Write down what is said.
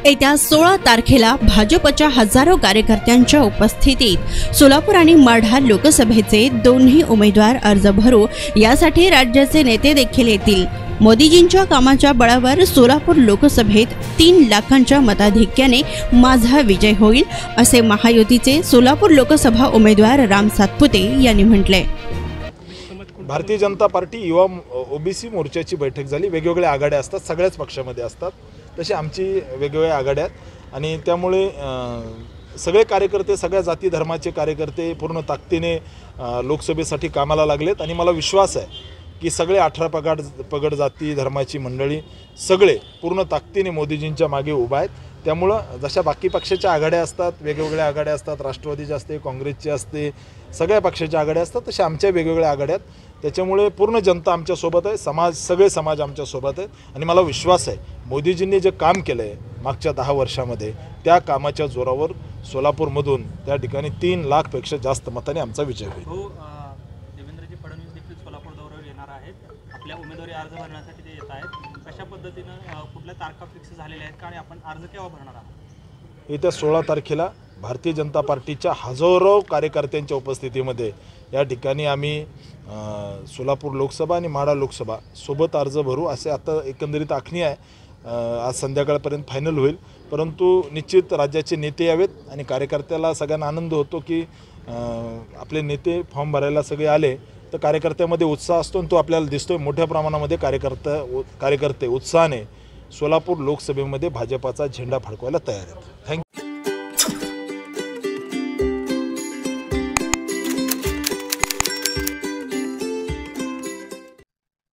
येत्या 16 तारखेला भाजपच्या हजारो कार्यकर्त्यांच्या उपस्थितीत सोलापूर आणि माढा लोकसभेचे दोन्ही उमेदवार अर्ज भरू यासाठी राज्याचे नेते देखील येतील। मोदीजींच्या कामाच्या बळावर सोलापूर लोकसभेत 3 लाखांच्या मताधिक्याने माझा विजय होईल असे महायुतीचे सोलापूर लोकसभा उमेदवार राम सातपुते यांनी म्हटले। भारतीय जनता पार्टी युवा ओबीसी मोर्चाची बैठक झाली। वेगवेगळ्या आघाड्या असतात, सगळ्याच पक्षामध्ये असतात, तशी आमची वेगवेगळ्या आघाड्या आहेत आणि त्यामुळे सगळे कार्यकर्ते, सगळ्या जाती धर्माचे कार्यकर्ते पूर्ण ताकदीने लोकसभेसाठी कामाला लागलेत आणि मला विश्वास आहे की सगळे 18 पगड जाती धर्माची मंडळी सगळे पूर्ण ताकदीने मोदीजींच्या मागे उभा आहेत। त्यामुळं जशा बाकी पक्षाच्या आघाड्या असतात, वेगवेगळ्या आघाड्या असतात, राष्ट्रवादीची असते, काँग्रेसची असते, सगळ्या पक्षाच्या आघाड्या असतात, तशा आमच्या वेगवेगळ्या आघाड्या आहेत। त्याच्यामुळे पूर्ण जनता आमच्यासोबत आहे, सगळे समाज आमच्यासोबत आहेत आणि मला विश्वास आहे मोदीजींनी जे काम केलं आहे मागच्या 10 वर्षामध्ये त्या कामाच्या जोरावर सोलापूरमधून त्या ठिकाणी 3 लाखपेक्षा जास्त मताने आमचा विजय होईल। देवेंद्रजी फडणवीस देखील सोलापूर दौऱ्यावर येणार आहेत, आपल्या उमेदवारी अर्ज भरण्यासाठी ते येत आहेत। कशा पद्धतीनं कुठल्या तारखा फिक्स झालेल्या आहेत आणि आपण अर्ज केव्हा भरणार आहात? येत्या 16 तारखेला भारतीय जनता पार्टीच्या हजारो कार्यकर्त्यांच्या उपस्थितीमध्ये या ठिकाणी आम्ही सोलापूर लोकसभा आणि माढा लोकसभा सोबत अर्ज भरू असे आता एकंदरीत आखणी आहे। आज संध्याकाळपर्यंत फायनल होईल, परंतु निश्चित राज्याचे नेते यावेत आणि कार्यकर्त्याला सगळ्यांना आनंद होतो की आपले नेते फॉर्म भरायला सगळे आले तर कार्यकर्त्यामध्ये उत्साह असतो आणि तो आपल्याला दिसतोय। मोठ्या प्रमाणामध्ये कार्यकर्ते उत्साहाने सोलापूर लोकसभेमध्ये भाजपाचा झेंडा फडकवायला तयार आहेत। थँक्यू।